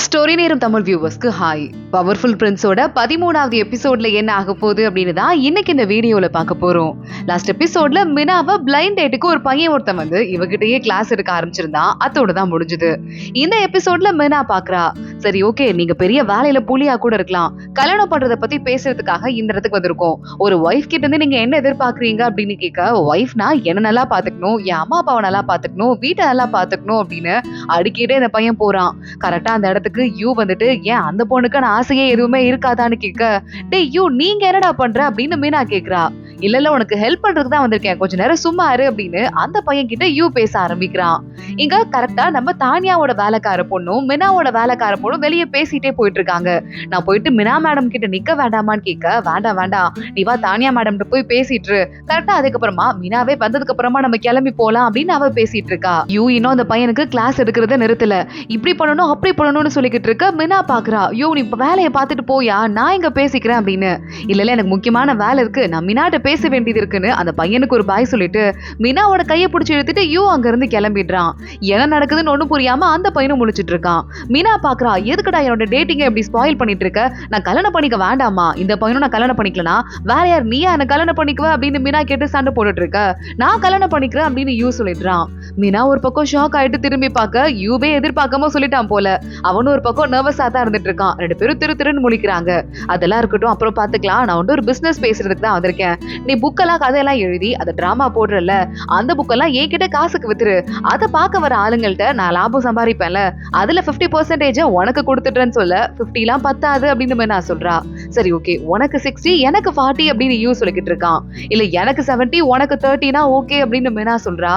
Story நேரம் Tamil வியூவர்ஸ்க்கு hi. Powerful பிரின்ஸோட 13வது எபிசோட்ல என்ன ஆக போகுது அப்படின்னு தான் இன்னைக்கு இந்த வீடியோல பார்க்க போறோம். லாஸ்ட் எபிசோட்ல மினாவை பிளைண்ட் டேட்டுக்கு ஒரு பையன் ஒருத்தன் வந்து இவகிட்டயே கிளாஸ் எடுக்க ஆரம்பிச்சிருந்தான். அதோட தான் முடிஞ்சது. இந்த எபிசோட்ல மினா பாக்குறா, சரி ஓகே நீங்க பெரிய வேலையில புலியா கூட இருக்கலாம், கல்யாணம் பண்றத பத்தி பேசுறதுக்காக இந்த இடத்துக்கு வந்திருக்கோம். ஒரு ஒய்ஃப் கிட்ட இருந்து நீங்க என்ன எதிர்பார்க்கறீங்க அப்படின்னு கேட்க, ஒய்ஃப்னா என்ன நல்லா பாத்துக்கணும், என் அம்மா அப்பாவை நல்லா பாத்துக்கணும், வீட்டை நல்லா பாத்துக்கணும் அப்படின்னு அடிக்கிட்டே இந்த பையன் போறான். கரெக்டா அந்த இடத்துக்கு யூ வந்துட்டு, ஏன் அந்த பொண்ணுக்கான ஆசையே எதுவுமே இருக்காதான்னு கேட்க, டே யூ நீங்க என்னடா பண்ற அப்படின்னு மீனா கேக்குறா. இல்ல உனக்கு ஹெல்ப் பண்றதுக்கு தான் வந்திருக்கேன், கொஞ்ச நேரம் சும்மா இரு அப்படின்னு அந்த பையன் கிட்ட யூ பேச ஆரம்பிக்கிறான். இங்க கரெக்டா நம்ம தானியாவோட வேலைக்கார பொண்ணும் மினாவோட வேலைக்கார பொண்ணும் வெளியே பேசிட்டே போயிட்டு இருக்காங்க. நான் போயிட்டு மினா மேடம் கிட்ட நிக்க வேண்டாமான்னு கேட்க, வேண்டாம் நீ வா தானியா மேடம் போய் பேசிட்டு. கரெக்டா அதுக்கப்புறமா மினாவே வந்ததுக்கு அப்புறமா நம்ம கிளம்பி போலாம் அப்படின்னு அவ பேசிட்டு இருக்கா. யூ இன்னும் அந்த பையனுக்கு கிளாஸ் எடுக்கிறத நிறுத்தல, இப்படி பண்ணணும் அப்படி பண்ணணும்னு சொல்லிக்கிட்டு இருக்க. மினா பாக்குறா, யோ நீ இப்ப வேலையை பார்த்துட்டு போயா, நான் இங்க பேசிக்கிறேன் அப்படின்னு. இல்ல எனக்கு முக்கியமான வேலை இருக்கு, நான் மினாட்ட பேச வேண்டியது இருக்குன்னு அந்த பையனுக்கு ஒரு பாய் சொல்லிட்டு மினாவோட கையை பிடிச்சி இழுத்துட்டு யூ அங்க இருந்து கிளம்பிடுறான். என்ன நடக்குதுன்னு ஒண்ணும் புரியாம அந்த பையனும் முழிச்சிட்டு இருக்கான். மினா பாக்குறா, எதுக்குடா என்னோட டேட்டிங்க எப்படி ஸ்பாயில் பண்ணிட்டு இருக்க, நான் கல்யாணம் பண்ணிக்க வேண்டாமா, இந்த பையனும் நான் கல்யாணம் பண்ணிக்கலனா வேற யார், நீயா என்ன கல்யாணம் பண்ணிக்குவ அப்படின்னு மினா கேட்டு சண்டை போட்டுட்டு இருக்க. நான் கல்யாணம் பண்ணிக்கிறேன் அப்படின்னு யூ சொல்லிடுறான். மினா ஒரு பக்கம் ஷாக் ஆயிட்டு திரும்பி பார்க்க, யூவே எதிர்பார்க்காம சொல்லிட்டான் போல. அவனும் ஒரு பக்கம் நர்வஸா தான் இருந்துட்டு இருக்கான். ரெண்டு பேரும் திருன்னு முழிக்கிறாங்க. அதெல்லாம் இருக்கட்டும், அப்புறம் பாத்துக்கலாம், நான் வந்து ஒரு பிசினஸ் பேசுறதுக்கு தான் வந்திருக்கேன். நீ புக்கெல்லாம் கதையெல்லாம் எழுதி அதை டிராமா போடுறல, அந்த புக்கெல்லாம் என்கிட்ட காசுக்கு வித்துரு, அதை பார்க்க வர ஆளுங்கள்ட்ட நான் லாபம் சம்பாதிப்பேன்ல, அதுல 50% உனக்கு கொடுத்துட்டேன்னு சொல்ல, 50 எல்லாம் பத்தாது அப்படின்னு நான் சொல்றா. சரி ஓகே உனக்கு 60 எனக்கு 40 அப்படின்னு யூ சொல்லிக்கிட்டு இருக்கான். இல்ல எனக்கு 70 உனக்கு 30னா ஓகே அப்படின்னு மினா சொல்றா.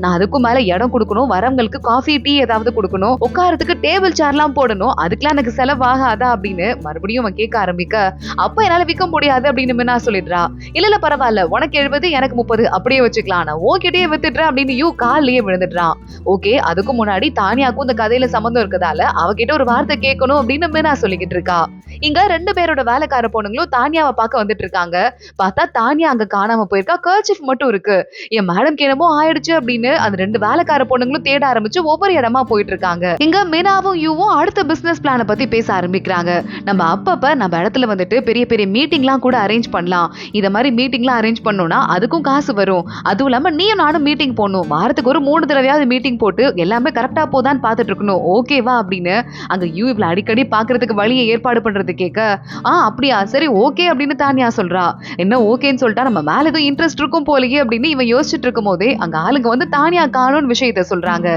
நான் அதுக்கும் மேல இடம் கொடுக்கணும், வரவங்களுக்கு காஃபி டீ ஏதாவது கொடுக்கணும், உட்காரத்துக்கு டேபிள் சேர்லாம் போடணும், அதுக்கெல்லாம் எனக்கு செலவாகாதா அப்படின்னு மறுபடியும் அவன் கேட்க ஆரம்பிக்க, அப்ப என்னால விற்க முடியாது அப்படின்னு மினா சொல்லிடுறா. இல்ல பரவாயில்ல, உனக்கு 70 எனக்கு 30 அப்படியே வச்சுக்கலாம், நான் ஓகேட்டே வித்துடுறேன் அப்படின்னு யூ கால்லயே விழுந்துடுறான். ஓகே அதுக்கு முன்னாடி தானியாக்கும் இந்த கதையில சம்பந்தம் இருக்கதால அவகிட்ட ஒரு வார்த்தை கேட்கணும் அப்படின்னு மினா சொல்லிக்கிட்டு இருக்கா. இங்க ரெண்டு பேரோட வேலைக்கார பொண்ணுங்களும் தானியாவை பார்க்க வந்துட்டு இருக்காங்க. பார்த்தா தானியா அங்க காணாம போயிருக்கா, கர்ச்சீஃப் மட்டும் இருக்கு. என் மேடம் என்னமோ ஆயிடுச்சு அப்படின்னு அந்த ரெண்டு வேலைக்கார பொண்ணுங்களும் தேட ஆரம்பிச்சு ஒவ்வொரு இடமா போயிட்டு இருக்காங்க. இங்க மினாவும் யூவும் அடுத்த பிசினஸ் பிளான பத்தி பேச ஆரம்பிக்கிறாங்க. நம்ம அப்பப்ப நம்ம இடத்துல வந்துட்டு பெரிய பெரிய மீட்டிங்லாம் கூட அரேஞ்ச் பண்ணலாம், இத மாதிரி மீட்டிங்லாம் அரேஞ்ச் பண்ணோம்னா அதுக்கும் காசு வரும், அதுவும் இல்லாம நீயும் நானும் மீட்டிங் போடணும், வாரத்துக்கு ஒரு 3 தடவையாவது மீட்டிங் போட்டு எல்லாமே கரெக்டா போதான்னு பாத்துட்டு இருக்கணும், ஓகேவா அப்படின்னு அங்க யூ இவ்ள அடிக்கடி பாக்குறதுக்கு வழியை ஏற்பாடு பண்றது கேட்க, அப்படியா சரி ஓகே அப்படின்னு தானியா சொல்றா. என்ன ஓகேன்னு சொல்லிட்டா நம்ம மேல ஏதோ இன்ட்ரெஸ்ட் இருக்கும் போலயே அப்படின்னு இவன் யோசிச்சுட்டு இருக்கும் போதே அங்க ஆளுங்க வந்து தானியா காணும்னு விஷயத்த சொல்றாங்க.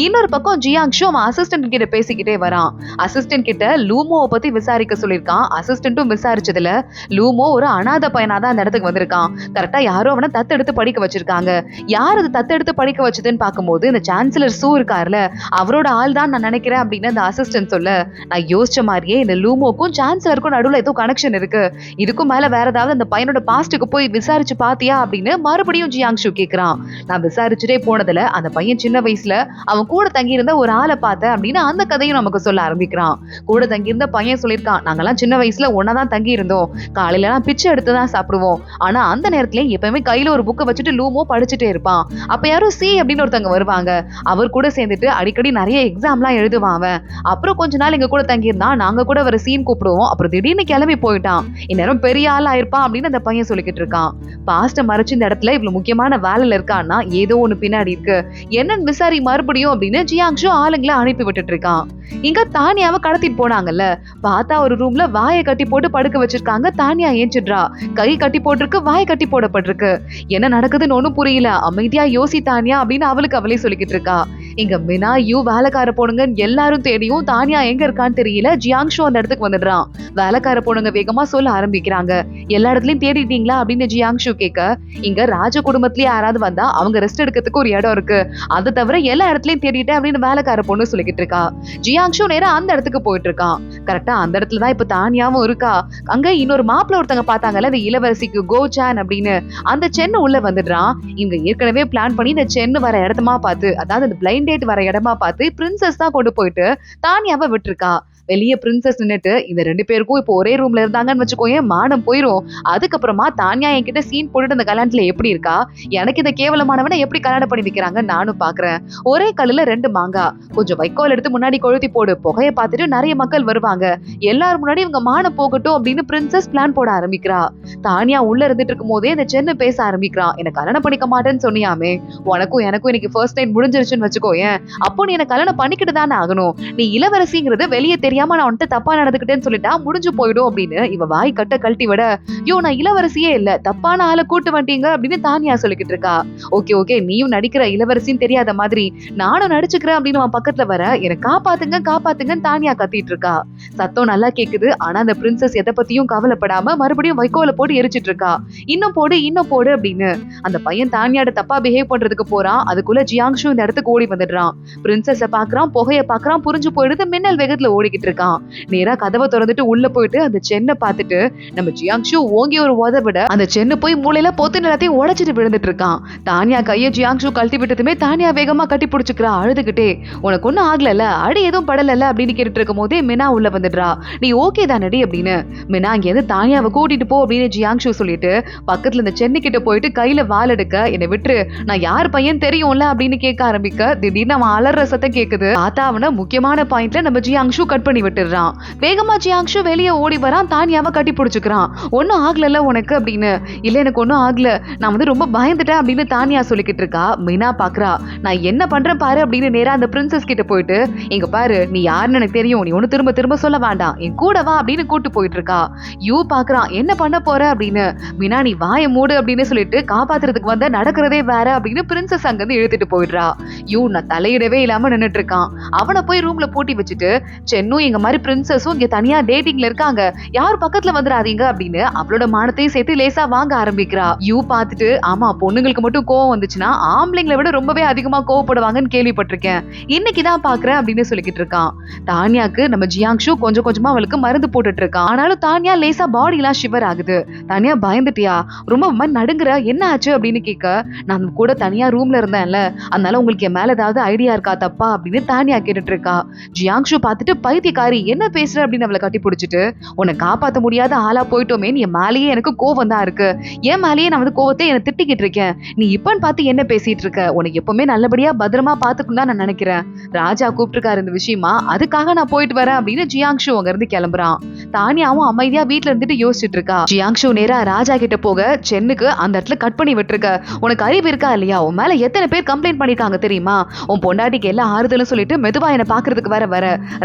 இன்னொரு பக்கம் ஜியாங்ஷு அவன் அசிஸ்டன்ட் கிட்ட பேசிக்கிட்டே வரான். அசிஸ்டன்ட் கிட்ட லூமோவை பத்தி விசாரிக்க சொல்லியிருக்கான். அசிஸ்டன்ட்டும் விசாரிச்சதுல லூமோ ஒரு அனாத பையனாதான் அந்த இடத்துக்கு வந்திருக்கான். கரெக்டா யாரோ அவனை தத்தெடுத்து படிக்க வச்சிருக்காங்க. யார் அது தத்தெடுத்து படிக்க வச்சதுன்னு பார்க்கும்போது இந்த சான்சலர் சூ இருக்காருல, அவரோட ஆள் தான் நான் நினைக்கிறேன் அப்படின்னு அந்த அசிஸ்டன்ட் சொல்ல, நான் யோசிச்ச மாதிரியே இந்த லூமோக்கும் சான்சலருக்கும் நடுவுல ஏதோ கனெக்ஷன் இருக்கு, இதுக்கும் மேல வேற ஏதாவது அந்த பையனோட பாஸ்டுக்கு போய் விசாரிச்சு பாத்தியா அப்படின்னு மறுபடியும் ஜியாங்ஷு கேக்குறான். நான் விசாரிச்சுட்டே போனதுல அந்த பையன் சின்ன வயசுல அவன் கூட தங்கி இருந்த ஒரு ஆளை பார்த்தேன் அப்படின்னு அந்த கதையும் நமக்கு சொல்ல ஆரம்பிக்கிறான். கூட தங்கி இருந்த பையன் சொல்லியிருக்கான், நாங்கெல்லாம் சின்ன வயசுல ஒன்னாதான் தங்கி இருந்தோம், காலையில எல்லாம் பிச்சை எடுத்துதான் சாப்பிடுவோம், ஆனா அந்த நேரத்துல எப்பவுமே கையில ஒரு புக்கை வச்சுட்டு லூமோ படிச்சுட்டே இருப்பான். அப்ப யாரும் சி அப்படின்னு ஒருத்தவங்க வருவாங்க, அவர் கூட சேர்ந்துட்டு அடிக்கடி நிறைய எக்ஸாம்லாம் எழுதுவான் அவன். அப்புறம் கொஞ்ச நாள் எங்க கூட தங்கி இருந்தான், நாங்க கூட வர சீன் கூப்பிடுவோம், அப்புறம் திடீர்னு கிளம்பி போயிட்டான், இந்நேரம் பெரிய ஆள் ஆயிருப்பான் அப்படின்னு அந்த பையன் சொல்லிக்கிட்டு இருக்கான். பாஸ்ட மறைச்சு இந்த இடத்துல இவ்வளவு முக்கியமான வேலையில இருக்கான்னா ஏதோ ஒண்ணு பின்னாடி இருக்கு, என்னன்னு விசாரி மறுபடியும் அப்படின்னு ஜியாங்ஷு ஆளுங்களை அனுப்பி விட்டுட்டு இருக்கான். இங்க தானியாவை கடத்திட்டு போனாங்கல்ல, பார்த்தா ஒரு ரூம்ல வாயை கட்டி போட்டு படுக்க வச்சிருக்காங்க. தானியா ஏஞ்சிடுறா, கை கட்டி போட்டிருக்கு, வாய் கட்டி போடப்பட்டிருக்கு. என்ன நடக்குதுன்னு ஒண்ணும் புரியல, அமைதியா யோசி தானியா அப்படின்னு அவளுக்கு அவளே சொல்லிக்கிட்டு இருக்கா. இங்க மினா யூ வேலைக்கார பொண்ணுங்க எல்லாரும் தேடியும் தானியா எங்க இருக்கான்னு தெரியல. ஜியாங்ஷு அந்த இடத்துக்கு வந்துடுறான். வேலைக்கார பொண்ணுங்க வேகமா சொல்ல ஆரம்பிக்கிறாங்க, எல்லா இடத்துலயும் தேடிட்டீங்களா அப்படின்னு ஜியாங்ஷு கேட்க, இங்க ராஜ குடும்பத்திலேயே யாராவது வந்தா அவங்க ரெஸ்ட் எடுக்கிறதுக்கு ஒரு இடம் இருக்கு, அதை தவிர எல்லா இடத்துலயும் தேடிட்டேன் அப்படின்னு வேலைக்கார பொண்ணு சொல்லிக்கிட்டு இருக்கா. ஜியாங்ஷு நேரா அந்த இடத்துக்கு போயிட்டு இருக்கான். கரெக்டா அந்த இடத்துலதான் இப்ப தானியாவும் இருக்கா. அங்க இன்னொரு மாப்பிள்ள ஒருத்தங்க பார்த்தாங்கல்ல, இந்த இளவரசிக்கு கோ சான் அப்படின்னு, அந்த சென்னு உள்ள வந்துடுறான். இவங்க ஏற்கனவே பிளான் பண்ணி இந்த சென்னு வர இடமா பார்த்து, அதாவது இந்த பிளைண்ட் டேட் வர இடமா பார்த்து பிரின்சஸ் தான் கொண்டு போயிட்டு தானியாவை விட்டுருக்கா. வெளியே பிரின்சஸ் நின்னுட்டு இந்த 2 பேருக்கும் இப்போ ஒரே ரூம்ல இருந்தாங்கன்னு வச்சுக்கோயேன், மானம் போயிரும். அதுக்கப்புறமா தான்யா என்கிட்ட சீன் போட்டுட்டு அந்த கல்யாணத்துல எப்படி இருக்கா, எனக்கு இந்த கேவலமானவனை எப்படி கல்யாணம் பண்ணி வைக்கிறாங்க நானும் பாக்குறேன். ஒரே கல்லுல 2 மாங்காய். கொஞ்சம் வைக்கோல் எடுத்து முன்னாடி கொளுத்தி போடு, புகையை பார்த்துட்டு நிறைய மக்கள் வருவாங்க, எல்லாரும் முன்னாடி இவங்க மானம் போகட்டும் அப்படின்னு பிரின்சஸ் பிளான் போட ஆரம்பிக்கிறா. தான்யா உள்ள இருந்துட்டு இருக்கும் போதே இந்த சென்னு பேச ஆரம்பிக்கிறான். எனக்கு கல்யாணம் பண்ணிக்க மாட்டேன்னு சொன்னியாமே, உனக்கும் எனக்கும் இன்னைக்கு ஃபர்ஸ்ட் நைட் முடிஞ்சிருச்சுன்னு வச்சுக்கோயேன், அப்போ நீ எனக்கு கல்யாணம் பண்ணிக்கிட்டு தானே ஆகணும். நீ இளவரசிங்கிறது வெளியே தெரியாம நான் வந்துட்டு தப்பா நடந்துக்கிட்டேன்னு சொல்லிட்டா முடிஞ்சு போயிடும் அப்படின்னு இவ வாய் கட்ட கழட்டி விட, யோ நான் இளவரசியே இல்ல, தப்பான ஆளை கூட்டு வந்துட்டீங்க அப்படின்னு தானியா சொல்லிக்கிட்டு இருக்கா. ஓகே ஓகே, நீயும் நடிக்கிற இளவரசின்னு தெரியாத மாதிரி நானும் நடிச்சுக்கிறேன் அப்படின்னு அவன் பக்கத்துல வர, எனக்கு காப்பாத்துங்க காப்பாத்துங்கன்னு தானியா கத்திட்டு இருக்கா. சத்தம் நல்லா கேக்குது. ஆனா அந்த பிரின்சஸ் எதை பத்தியும் கவலைப்படாம மறுபடியும் வைக்கோல போட்டு எரிச்சிட்டு இருக்கா. இன்னும் போடு அப்படின்னு. அந்த பையன் தானியாட தப்பா பிஹேவ் பண்றதுக்கு போறான். அதுக்குள்ள ஜியாங்ஷு இந்த இடத்துக்கு ஓடி வந்துடுறான். பிரின்சஸ பாக்குறான், புகைய பாக்குறான், புரிஞ்சு போயிடுது, மின்னல் வேகத்துல ஓடிக்கிட்டு இருக்கான். நேரா கதவை திறந்துட்டு உள்ள போயிட்டு அந்த சென்னை பார்த்துட்டு நம்ம ஜியாங்ஷு ஓங்கி ஒரு உதவிட அந்த சென்னு போய் மூளையில பொத்து நிலத்தையும் உடைச்சிட்டு விழுந்துட்டு இருக்கான். தானியா கையை ஜியாங்ஷு கழட்டி விட்டதுமே தானியா வேகமா கட்டி பிடிச்சுக்கிறா அழுதுகிட்டே. உனக்கு ஒன்னும் ஆகல, அடி எதுவும் படல அப்படின்னு கேட்டுட்டு இருக்கும் போதே மினா உள்ள வந்துடுறா. நீ ஓகே தானடி அப்படின்னு. மினா இங்க இருந்து தானியாவை கூட்டிட்டு போ அப்படின்னு ஜியாங்ஷு சொல்லிட்டு பக்கத்துல இந்த சென்னு கிட்ட போயிட்டு கையில வால் எடுக்க, என்னை விட்டுரு, நான் யார் பையன் தெரியும்ல அப்படின்னு கேட்க ஆரம்பிக்க, திடீர்னு அவன் அலற சத்தம் கேக்குது. பார்த்தா அவனை முக்கியமான பாயிண்ட்ல நம்ம ஜியாங்ஷு கட் பண்ணி விட்டுறான். வேகமா ஜியாங்ஷு வெளியே ஓடி வரான். தானியாவை கட்டி பிடிச்சுக்கிறான். ஒன்னும் ஆகல உனக்கு அப்படின்னு. இல்ல எனக்கு ஒன்னும் ஆகல, நான் வந்து ரொம்ப பயந்துட்டேன் அப்படின்னு தானியா சொல்லிக்கிட்டு இருக்கா. மீனா பாக்குறா, நான் என்ன பண்றேன் பாரு அப்படின்னு நேரா அந்த பிரின்சஸ் கிட்ட போயிட்டு, இங்க பாரு நீ யாருன்னு எனக்கு தெரியும், நீ ஒண்ணு திரும்ப திரும்ப சொல்ல வேண்டாம், என் கூட வா அப்படின்னு கூட்டு போயிட்டு இருக்கா. யூ பாக்குறான், என்ன பண்ண போற அப்படின்னு. மீனா நீ வாய மூடு அப்படின்னு சொல்லிட்டு காப்பாத்துறதுக்கு வந்த நடக்கிறதே வேற அப்படின்னு பிரின்சஸ் அங்க இருந்து இழுத்துட்டு போயிடுறா. யூ நான் தலையிடவே இல்லாம நின்னுட்டு இருக்கான். அவனை போய் ரூம்ல பூட்டி வச்சுட்டு, சென்னும் எங்க மாதிரி பிரின்சஸும் இங்க தனியா டேட்டிங்ல இருக்காங்க, யார் பக்கத்துல வந்துடாதீங்க அப்படின்னு அவளோட மானத்தையும் சேர்த்து லேசா வாங்க ஆரம்பிக்கிறா. யூ பார்த்துட்டு, ஆமா பொண்ணுங்களுக்கு மட்டும் கோவம் வந்துச்சுன்னா ஆம்பளைங்களை விட ரொம்பவே அதிகமா கோவப்படுவாங்கன்னு கேள்விப்பட்டிருக்கேன், இன்னைக்குதான் பாக்குறேன் அப்படின்னு சொல்லிக்கிட்டு இருக்கான். தானியாக்கு நம்ம ஜியாங்ஷு கொஞ்சம் கொஞ்சமா அவளுக்கு மருந்து போட்டுட்டு இருக்கான். ஆனாலும் தானியா லேசா பாடி எல்லாம் ஷிவர் ஆகுது. தானியா பயந்துட்டியா, ரொம்ப நடுங்குற, என்ன ஆச்சு அப்படின்னு கேட்க, நான் கூட தனியா ரூம்ல இருந்தேன்ல, அதனால உங்களுக்கு என் மேல ஏதாவது ஐடியா இருக்கா தப்பா அப்படின்னு தானியா கேட்டுட்டு இருக்கா. ஜியாங்ஷு பார்த்துட்டு, பைத்தியக்காரி என்ன பேசுற அப்படின்னு அவளை கட்டி பிடிச்சிட்டு, உன்னை காப்பாத்த முடியாத ஆளா போயிட்டோமே, என் மேலேயே எனக்கு கோவம் தான் இருக்கு, என் மேலேயே நான் வந்து கோவத்தை என்ன திட்டிக்கிட்டு இருக்கேன், நீ இப்பன்னு பார்த்து என்ன பேசிட்டு இருக்க, உனக்கு எப்பவுமே நல்லபடியா பத்திரமா பாத்துக்கும் தான் நான் நினைக்கிறேன், ராஜா கூப்பிட்டுருக்காரு இந்த விஷயமா, அதுக்காக நான் போயிட்டு வரேன் அப்படின்னு ஜியாங்ஷு அங்க இருந்து கிளம்புறான். தானியாவும் அமைதியா வீட்டுல இருந்துட்டு யோசிச்சுட்டு இருக்கா. ஜியாங்ஷு நேரா ராஜா கிட்ட போக, சென்னுக்கு அந்த இடத்துல கட் பண்ணி விட்டுருக்க, உனக்கு அறிவு இருக்கா இல்லையா, உன் மேல எத்தனை பேர் கம்ப்ளைண்ட் பண்ணிருக்காங்க தெரியுமா, உன் பொண்டாட்டிக்கு எல்லாம் ஆறுதலும் சொல்லிட்டு மெதுவா என்ன பாக்குறதுக்கு வர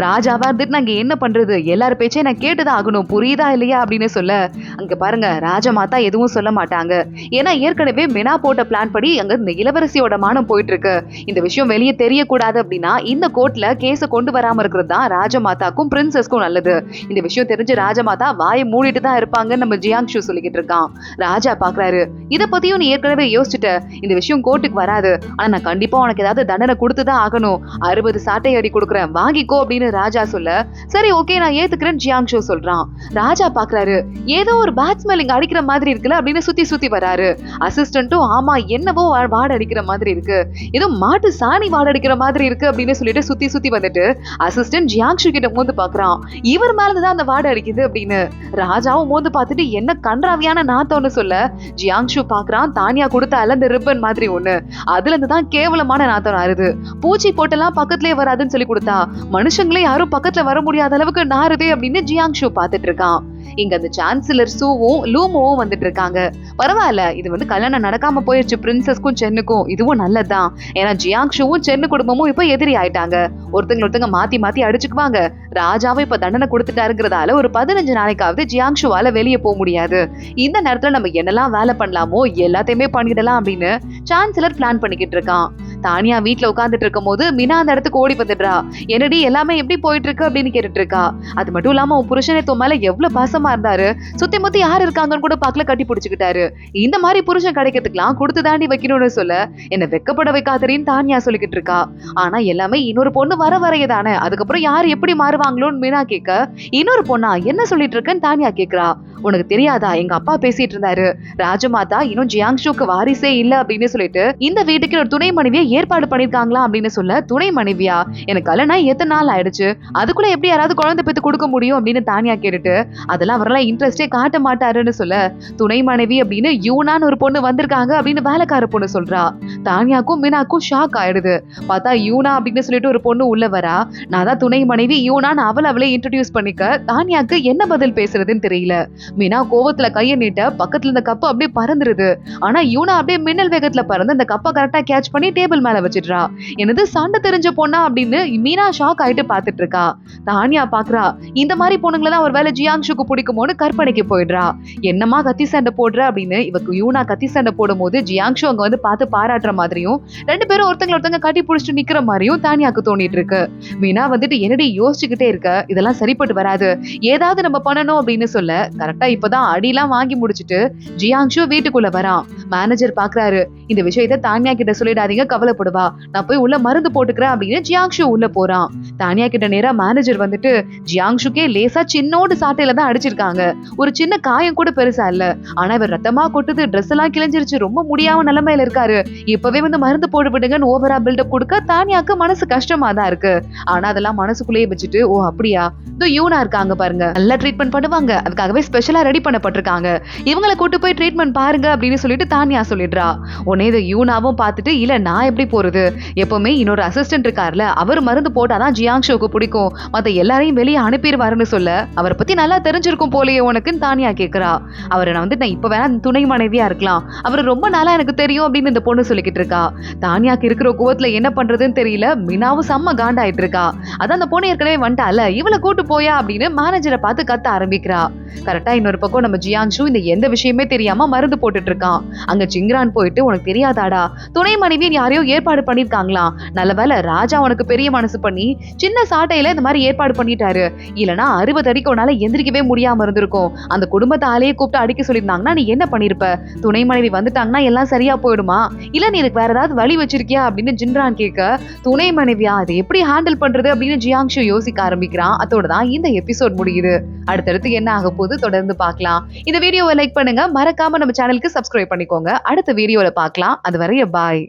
ராஜாவா இருந்துட்டு நான் என்ன பண்றது, எல்லாரும் பேச்சே நான் கேட்டுதான் ஆகணும், புரியுதா இல்லையா அப்படின்னு சொல்ல, அங்க பாருங்க ராஜமாதா எதுவும் சொல்ல மாட்டாங்க, ஏன்னா ஏற்கனவே மினா போட்ட பிளான் படி அங்க இந்த இளவரசியோட மானம் போயிட்டு இருக்கு, இந்த விஷயம் வெளியே தெரியக்கூடாது அப்படின்னா இந்த கோர்ட்ல கேஸ கொண்டு வராம இருக்கிறது தான் ராஜமாதாக்கும் பிரின்சஸ்க்கும் நல்லது, இந்த விஷயம் தெரிஞ்சு ராஜமாதா வாயை மூடிட்டு தான் இருப்பாங்கன்னு நம்ம ஜியாங்ஷு சொல்லிக்கிட்டு இருக்கான். ராஜா பாக்குறாரு, இத பத்தியும் நீ ஏற்கனவே யோசிச்சுட்ட, இந்த விஷயம் கோர்ட்டுக்கு வராது, ஆனா நான் கண்டிப்பா உனக்கு ஏதாவது தண்டனை கொடுத்துதான் ஆகணும், 60 சாட்டை அடி கொடுக்குறேன் வாங்கிக்கோ அப்படின்னு ராஜா சொல்ல, சரி ஓகே நான் ஏத்துக்கிறேன் ஜியாங்ஷு சொல்றான். ராஜா பாக்குறாரு, ஏதோ ஒரு பேட் ஸ்மெல் இங்க அடிக்கிற மாதிரி இருக்குல்ல அப்படின்னு சுத்தி சுத்தி வராரு. அசிஸ்டன்ட்டும் ஆமா என்னவோ வாட அடிக்கிற மாதிரி இருக்கு, ஏதோ மாட்டு சாணி வாட அடிக்கிற மாதிரி இருக்கு அப்படின்னு சொல்லிட்டு சுத்தி சுத்தி வந்துட்டு அசிஸ்டன்ட் ஜியாங்ஷு கிட்ட மோந்து பாக்குறான், இவர் மேலதான் அந்த வாட அடிக்குது அப்படின்னு. ராஜாவும் மோந்து பார்த்துட்டு என்ன கன்றாவியான நாத்தம்னு சொல்ல, ஜியாங்ஷு பாக்குறான் தானியா கொடுத்தால அந்த ரிப்பன் மாதிரி ஒண்ணு, அதுல இருந்துதான் கேவலமான நாத்தம் ஆறுது, பூச்சி போட்டெல்லாம் பக்கத்துலயே வராதுன்னு சொல்லி கொடுத்தா மனுஷங்களே யாரும் பக்கத்துல வர முடியாத அளவுக்கு நாறுதே அப்படின்னு ஜியாங்ஷு பாத்துட்டு இருக்கான். இங்க அந்த சான்சலர் சூவும் லூமோவும் வந்துட்டு இருக்காங்க. பரவாயில்ல, இது வந்து கல்யாணம் நடக்காம போயிடுச்சு பிரின்சஸ்க்கும் சென்னுக்கும், இதுவும் நல்லதுதான், ஏன்னா ஜியாங்ஷுவும் சென்னு குடும்பமும் இப்ப எதிரி ஆயிட்டாங்க, ஒருத்தங்க மாத்தி மாத்தி அடிச்சுக்குவாங்க, ராஜாவும் இப்ப தண்டனை கொடுத்துட்டாருங்கிறதால ஒரு 15 நாளைக்காவது ஜியாங்ஷுவால வெளியே போக முடியாது, இந்த நேரத்துல நம்ம என்னெல்லாம் வேலை பண்ணலாமோ எல்லாத்தையுமே பண்ணிடலாம் அப்படின்னு சான்சலர் பிளான் பண்ணிக்கிட்டு இருக்கான். தானியா வீட்டுல உட்காந்துட்டு இருக்கும் போது மினா அந்த இடத்துக்கு ஓடி வந்துடுறா. என்னடி எல்லாமே எப்படி போயிட்டு இருக்கு அப்படின்னு கேட்டுட்டு இருக்கா. அது மட்டும் இல்லாம உன் புருஷனை தோ மேல எவ்வளவு பாசமா இருந்தாரு, சுத்தி முத்தி யாரு இருக்காங்கன்னு கூட பாக்கல கட்டி பிடிச்சுக்கிட்டாரு, இந்த மாதிரி புருஷன் கிடைக்கிறதுக்கெல்லாம் கொடுத்து தாண்டி வைக்கணும்னு சொல்ல என்ன வெக்கப்பட வைக்காதரின்னு தானியா சொல்லிக்கிட்டு இருக்கா. ஆனா எல்லாமே இன்னொரு பொண்ணு வர வரையதானே, அதுக்கப்புறம் யாரு எப்படி மாறுவாங்களோன்னு மீனா கேட்க, இன்னொரு பொண்ணா என்ன சொல்லிட்டு இருக்கேன்னு தானியா கேக்குறா. உனக்கு தெரியாதா, எங்க அப்பா பேசிட்டு இருந்தாரு, ராஜமாதா இன்னும் ஜியாங்ஷுக்கு வாரிசே இல்ல அப்படின்னு சொல்லிட்டு இந்த வீட்டுக்கு ஒரு துணை மனைவியை ஏற்பாடு பண்ணிருக்காங்களா அப்படின்னு சொல்ல துணை மனைவியா எனக்கு கல்யாணம் எத்தனை நாள் ஆயிடுச்சு, அதுக்குள்ள எப்படி யாராவது குழந்தை பெத்து கொடுக்க முடியும் அப்படின்னு தானியா கேட்டுட்டு அதெல்லாம் அவரெல்லாம் இன்ட்ரெஸ்டே காட்ட மாட்டாருன்னு சொல்ல துணை மனைவி அப்படின்னு யூனான்னு ஒரு பொண்ணு வந்திருக்காங்க அப்படின்னு வேலைக்கார பொண்ணு சொல்றா. தானியாக்கும் மீனாக்கும் ஷாக் ஆயிடுது. பார்த்தா யூனா அப்படின்னு சொல்லிட்டு ஒரு பொண்ணு உள்ள வரா. நான் தான் துணை மனைவி யூனான்னு அவளே இன்ட்ரோடியூஸ் பண்ணிக்க தானியாக்கு என்ன பதில் பேசுறதுன்னு தெரியல. மீனா கோவத்துல கைய நீட்ட பக்கத்துல இருந்த கப்பு அப்படியே பறந்துருது. ஆனா யூனா அப்படியே மின்னல் வேகத்துல பறந்து அந்த கப்பை கரெக்டா கேட்ச் பண்ணி டேபிள் மேல வச்சிடுறா. என்னது சண்டை தெரிஞ்ச பொண்ணா அப்படின்னு மீனா ஷாக் ஆயிட்டு பாத்துட்டு இருக்கா. தானியா பாக்குறா இந்த மாதிரி பொண்ணுங்களதான் ஒரு வேலை ஜியாங்ஷுக்கு பிடிக்குமோன்னு கற்பனைக்கு போயிடுறா. என்னமா கத்தி சண்டை போடுற அப்படின்னு இவக்கு யூனா கத்தி சண்டை போடும் போது ஜியாங்ஷு அங்க வந்து பார்த்து பாராட்டுற மாதிரியும் ரெண்டு பேரும் ஒருத்தங்க கட்டி பிடிச்சிட்டு நிக்கிற மாதிரியும் தானியாக்கு தோணிட்டு இருக்கு. மீனா வந்துட்டு என்னடி யோசிச்சுக்கிட்டே இருக்க, இதெல்லாம் சரிப்பட்டு வராது, ஏதாவது நம்ம பண்ணணும் அப்படின்னு சொல்ல கரெக்டா இப்பதான் அடியெல்லாம் வாங்கி முடிச்சிட்டு ஜியாங்ஷு வீட்டுக்குள்ள வரான். மேனேஜர் பாக்குறாரு. இந்த விஷயத்த தானியா கிட்ட சொல்லிடாதீங்க, கவலைப்படுவா, நான் போய் உள்ள மருந்து போட்டுக்கிறேன் அப்படின்னு ஜியாங்ஷு உள்ள போறான். தானியா கிட்ட நேரா மேனேஜர் வந்துட்டு ஜியாங்ஷுக்கே லேசா சின்னோடு சாட்டையில தான் அடிச்சிருக்காங்க, ஒரு சின்ன காயம் கூட பெருசா இல்ல, ஆனா இவர் ரத்தமா கொட்டுது, ட்ரெஸ் எல்லாம் கிழிஞ்சிருச்சு, ரொம்ப முடியாம நிலைமையில இருக்காரு, இப்பவே வந்து மருந்து போட்டு விடுங்கன்னு ஓவரா பில்டப் கொடுக்க தானியாக்கு மனசு கஷ்டமா தான் இருக்கு. ஆனா அதெல்லாம் மனசுக்குள்ளேயே வச்சுட்டு ஓ அப்படியா, இதோ யூனா இருக்காங்க பாருங்க, நல்லா ட்ரீட்மெண்ட் பண்ணுவாங்க, அதுக்காகவே ஸ்பெஷலா ரெடி பண்ணப்பட்டிருக்காங்க, இவங்களை கூட்டு போய் ட்ரீட்மெண்ட் பாருங்க அப்படின்னு சொல்லிட்டு தானியா சொல்லிடுறா. உடனே இதை யூனாவும் பார்த்துட்டு இல்ல நான் எப்படி போறது, எப்பவுமே இன்னொரு அசிஸ்டன்ட் இருக்காருல, அவர் மருந்து போட்டாதான் ஜியாங்ஷோக்கு பிடிக்கும், மத்த எல்லாரையும் வெளியே அனுப்பிடுவாருன்னு சொல்ல அவரை பத்தி நல்லா தெரிஞ்சிருக்கும் போலயே உனக்குன்னு தானியா கேக்குறா. அவரை நான் இப்ப வேணா துணை மனைவியா இருக்கலாம், அவர் ரொம்ப நாளா எனக்கு தெரியும் அப்படின்னு இந்த பொண்ணு சொல்லிக்கிட்டு இருக்கா. தானியாக்கு இருக்கிற கோவத்துல என்ன பண்றதுன்னு தெரியல. மீனாவும் செம்ம காண்டாயிட்டு இருக்கா. அதான் அந்த பொண்ணு ஏற்கனவே வந்துட்டால, இவளை கூட்டு போயா அப்படின்னு மேனேஜரை பார்த்து கத்த ஆரம்பிக்கிறா. கரெக்டா இன்னொரு பக்கம் நம்ம ஜியாங்ஷு இந்த எந்த விஷயமே தெரியாம மருந்து போட்டுட்டு இருக்கான். அங்க சிங்ரான் போயிட்டு உனக்கு தெரியாதாடா, துணை மனைவியின் யாரையோ ஏற்பாடு பண்ணிருக்காங்களாம், நல்லவேளை ராஜா உனக்கு பெரிய மனசு பண்ணி சின்ன சாட்டையில இந்த மாதிரி ஏற்பாடு பண்ணிட்டாரு, இல்லனா 60 அடிக்கு உன்னால எந்திரிக்கவே முடியாம இருந்திருக்கும், அந்த குடும்பத்தை ஆளையே கூப்பிட்டு அடிக்க சொல்லியிருந்தாங்கன்னா நீ என்ன பண்ணிருப்ப, துணை மனைவி வந்துட்டாங்கன்னா எல்லாம் சரியா போயிடுமா, இல்ல நீ இதுக்கு வேற ஏதாவது வழி வச்சிருக்கியா அப்படின்னு ஜின்ரான் கேட்க துணை மனைவியா அதை எப்படி ஹேண்டில் பண்றது அப்படின்னு ஜியாங்ஷு யோசிக்க ஆரம்பிக்கிறான். அதோட தான் இந்த எபிசோட் முடியுது. அடுத்தடுத்து என்ன ஆக போகுது தொடர்ந்து பார்க்கலாம். இந்த வீடியோவை லைக் பண்ணுங்க, மறக்காம நம்ம சேனலுக்கு சப்ஸ்கிரைப் பண்ணிக்கோங்க. அடுத்த வீடியோல பார்க்கலாம். அது வரைய பாய்.